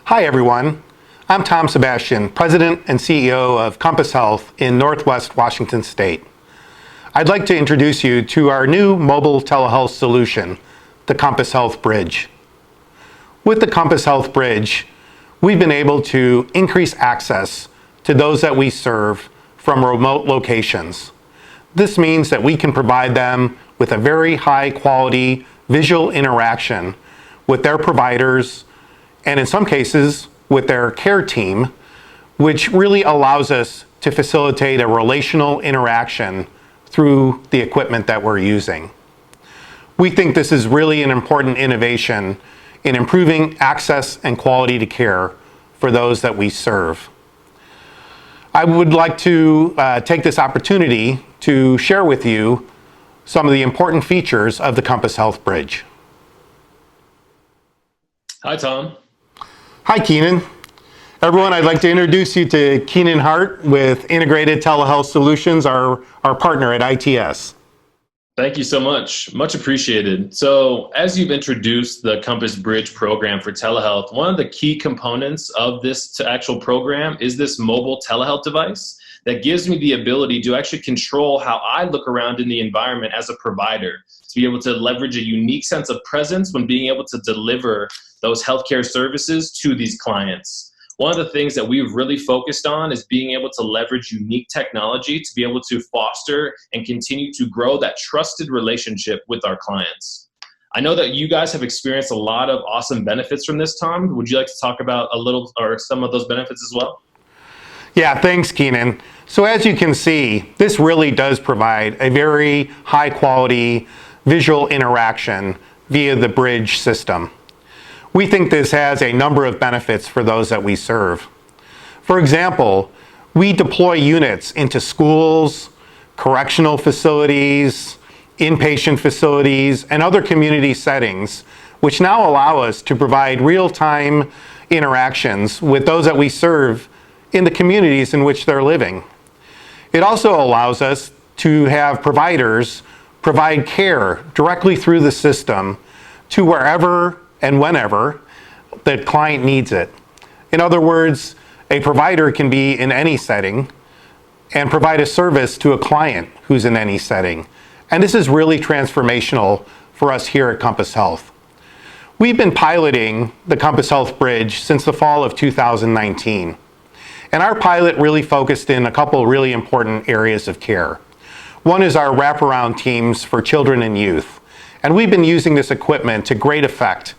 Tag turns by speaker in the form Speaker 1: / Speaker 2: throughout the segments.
Speaker 1: Hi everyone, I'm Tom Sebastian, President and CEO of Compass Health in Northwest Washington State. I'd like to introduce you to our new mobile telehealth solution, the Compass Health Bridge. With the Compass Health Bridge, we've been able to increase access to those that we serve from remote locations. This means that we can provide them with a very high quality visual interaction with their providers and in some cases with their care team, which really allows us to facilitate a relational interaction through the equipment that we're using. We think this is really an important innovation in improving access and quality to care for those that we serve. I would like to take this opportunity to share with you some of the important features of the Compass Health Bridge.
Speaker 2: Hi, Tom.
Speaker 1: Hi, Keenan. Everyone, I'd like to introduce you to Keenan Hart with Integrated Telehealth Solutions, our partner at ITS.
Speaker 2: Thank you so much. Much appreciated. So as you've introduced the Compass Bridge program for telehealth, one of the key components of this actual program is this mobile telehealth device that gives me the ability to actually control how I look around in the environment as a provider, to be able to leverage a unique sense of presence when being able to deliver those healthcare services to these clients. One of the things that we've really focused on is being able to leverage unique technology to be able to foster and continue to grow that trusted relationship with our clients. I know that you guys have experienced a lot of awesome benefits from this, Tom. Would you like to talk about a little or some of those benefits as well?
Speaker 1: Yeah, thanks, Keenan. So as you can see, this really does provide a very high quality visual interaction via the Bridge system. We think this has a number of benefits for those that we serve. For example, we deploy units into schools, correctional facilities, inpatient facilities, and other community settings, which now allow us to provide real-time interactions with those that we serve in the communities in which they're living. It also allows us to have providers provide care directly through the system to wherever and whenever the client needs it. In other words, a provider can be in any setting and provide a service to a client who's in any setting. And this is really transformational for us here at Compass Health. We've been piloting the Compass Health Bridge since the fall of 2019. And our pilot really focused in a couple really important areas of care. One is our wraparound teams for children and youth. And we've been using this equipment to great effect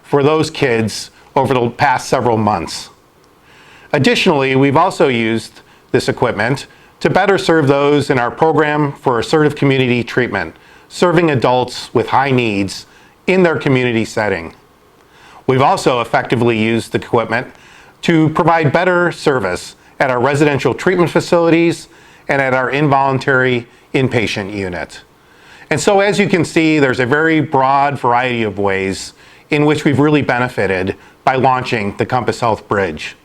Speaker 1: for those kids over the past several months. Additionally, we've also used this equipment to better serve those in our program for assertive community treatment, serving adults with high needs in their community setting. We've also effectively used the equipment to provide better service at our residential treatment facilities and at our involuntary inpatient unit. And so as you can see, there's a very broad variety of ways in which we've really benefited by launching the Compass Health Bridge.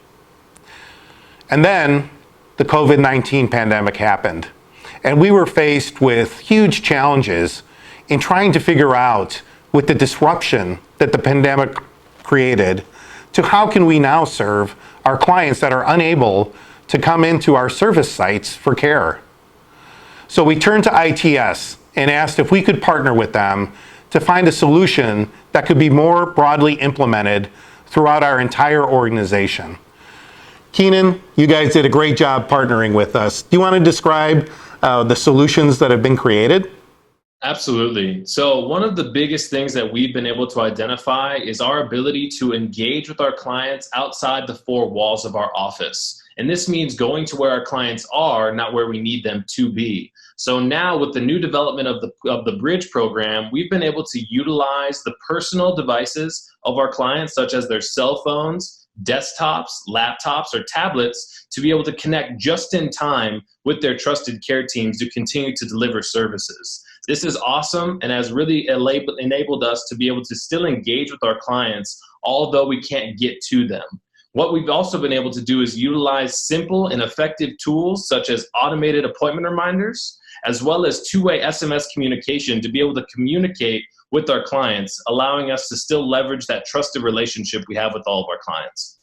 Speaker 1: And then the COVID-19 pandemic happened, and we were faced with huge challenges in trying to figure out, with the disruption that the pandemic created, to how can we now serve our clients that are unable to come into our service sites for care. So we turned to ITS and asked if we could partner with them to find a solution that could be more broadly implemented throughout our entire organization. Keenan, you guys did a great job partnering with us. Do you want to describe the solutions that have been created?
Speaker 2: Absolutely. So one of the biggest things that we've been able to identify is our ability to engage with our clients outside the four walls of our office. And this means going to where our clients are, not where we need them to be. So now with the new development of the Bridge program, we've been able to utilize the personal devices of our clients, such as their cell phones, desktops, laptops, or tablets, to be able to connect just in time with their trusted care teams to continue to deliver services. This is awesome and has really enabled us to be able to still engage with our clients, although we can't get to them. What we've also been able to do is utilize simple and effective tools such as automated appointment reminders, as well as two-way SMS communication to be able to communicate with our clients, allowing us to still leverage that trusted relationship we have with all of our clients.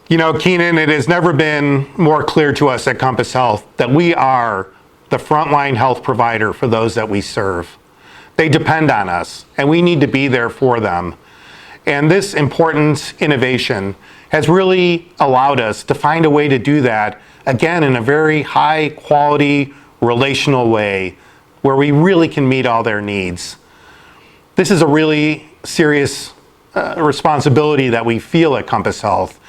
Speaker 1: You know, Keenan, it has never been more clear to us at Compass Health that we are the frontline health provider for those that we serve. They depend on us, and we need to be there for them. And this important innovation has really allowed us to find a way to do that, again, in a very high quality, relational way, where we really can meet all their needs. This is a really serious responsibility that we feel at Compass Health,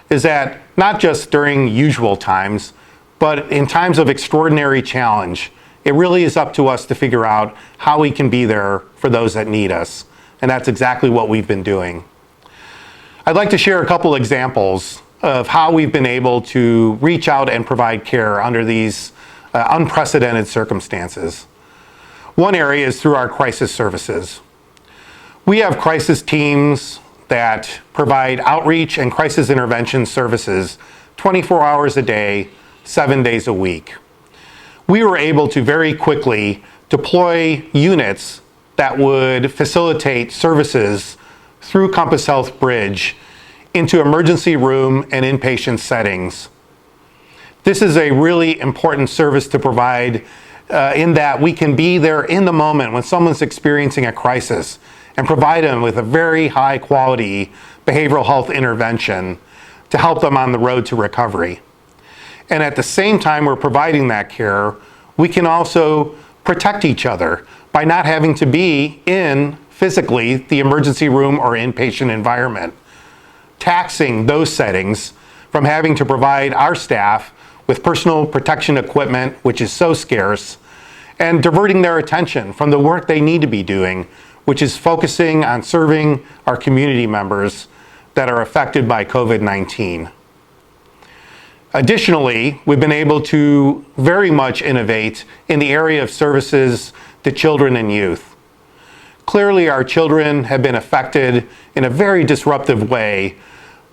Speaker 1: is that not just during usual times, but in times of extraordinary challenge, it really is up to us to figure out how we can be there for those that need us. And that's exactly what we've been doing. I'd like to share a couple examples of how we've been able to reach out and provide care under these unprecedented circumstances. One area is through our crisis services. We have crisis teams that provide outreach and crisis intervention services 24 hours a day, 7 days a week. We were able to very quickly deploy units that would facilitate services through Compass Health Bridge into emergency room and inpatient settings. This is a really important service to provide in that we can be there in the moment when someone's experiencing a crisis and provide them with a very high quality behavioral health intervention to help them on the road to recovery. And at the same time we're providing that care, we can also protect each other by not having to be in physically the emergency room or inpatient environment, taxing those settings from having to provide our staff with personal protection equipment, which is so scarce, and diverting their attention from the work they need to be doing, which is focusing on serving our community members that are affected by COVID-19. Additionally, we've been able to very much innovate in the area of services to children and youth. Clearly, our children have been affected in a very disruptive way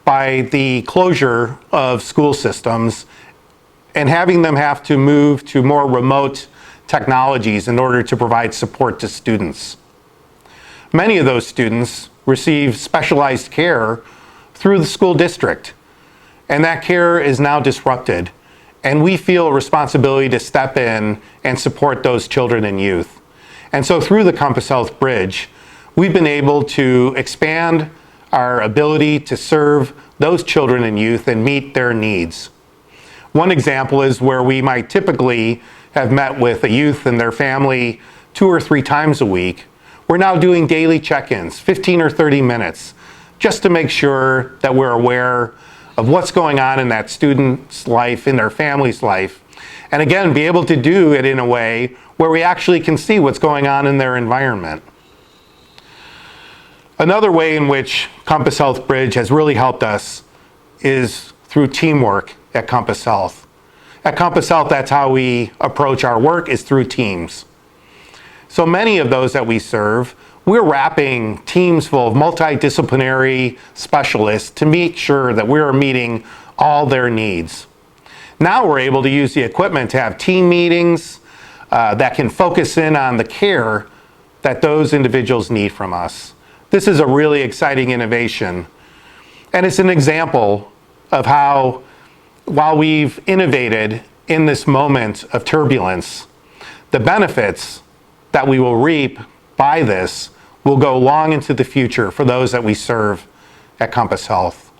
Speaker 1: by the closure of school systems and having them have to move to more remote technologies in order to provide support to students. Many of those students receive specialized care through the school district, and that care is now disrupted, and we feel a responsibility to step in and support those children and youth. And so through the Compass Health Bridge, we've been able to expand our ability to serve those children and youth and meet their needs. One example is where we might typically have met with a youth and their family 2 or 3 times a week. We're now doing daily check-ins, 15 or 30 minutes, just to make sure that we're aware of what's going on in that student's life, in their family's life, and again, be able to do it in a way where we actually can see what's going on in their environment. Another way in which Compass Health Bridge has really helped us is through teamwork at Compass Health. At Compass Health, that's how we approach our work, is through teams. So many of those that we serve, we're wrapping teams full of multidisciplinary specialists to make sure that we're meeting all their needs. Now we're able to use the equipment to have team meetings that can focus in on the care that those individuals need from us. This is a really exciting innovation, and it's an example of how, while we've innovated in this moment of turbulence, the benefits that we will reap by this will go long into the future for those that we serve at Compass Health.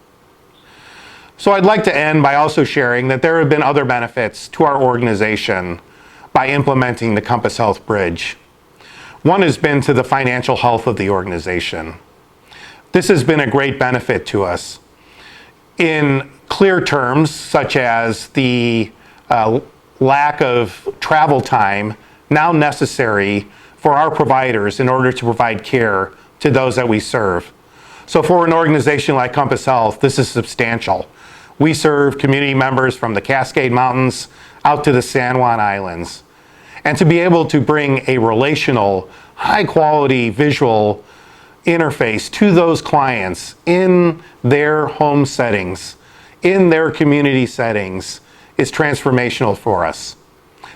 Speaker 1: So I'd like to end by also sharing that there have been other benefits to our organization by implementing the Compass Health Bridge. One has been to the financial health of the organization. This has been a great benefit to us in clear terms, such as the lack of travel time now necessary for our providers in order to provide care to those that we serve. So for an organization like Compass Health, this is substantial. We serve community members from the Cascade Mountains out to the San Juan Islands. And to be able to bring a relational, high-quality visual interface to those clients in their home settings, in their community settings, is transformational for us.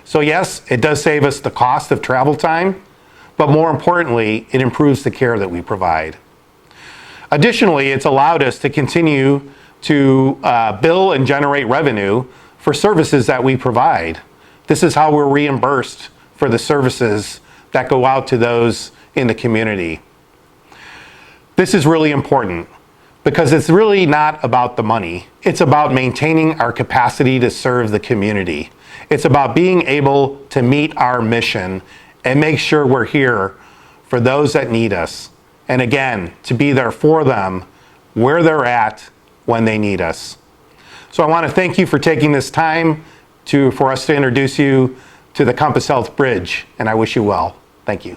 Speaker 1: So yes, it does save us the cost of travel time, but more importantly, it improves the care that we provide. Additionally, it's allowed us to continue to bill and generate revenue for services that we provide. This is how we're reimbursed for the services that go out to those in the community. This is really important because it's really not about the money. It's about maintaining our capacity to serve the community. It's about being able to meet our mission and make sure we're here for those that need us. And again, to be there for them where they're at when they need us. So I want to thank you for taking this time for us to introduce you to the Compass Health Bridge, and I wish you well. Thank you.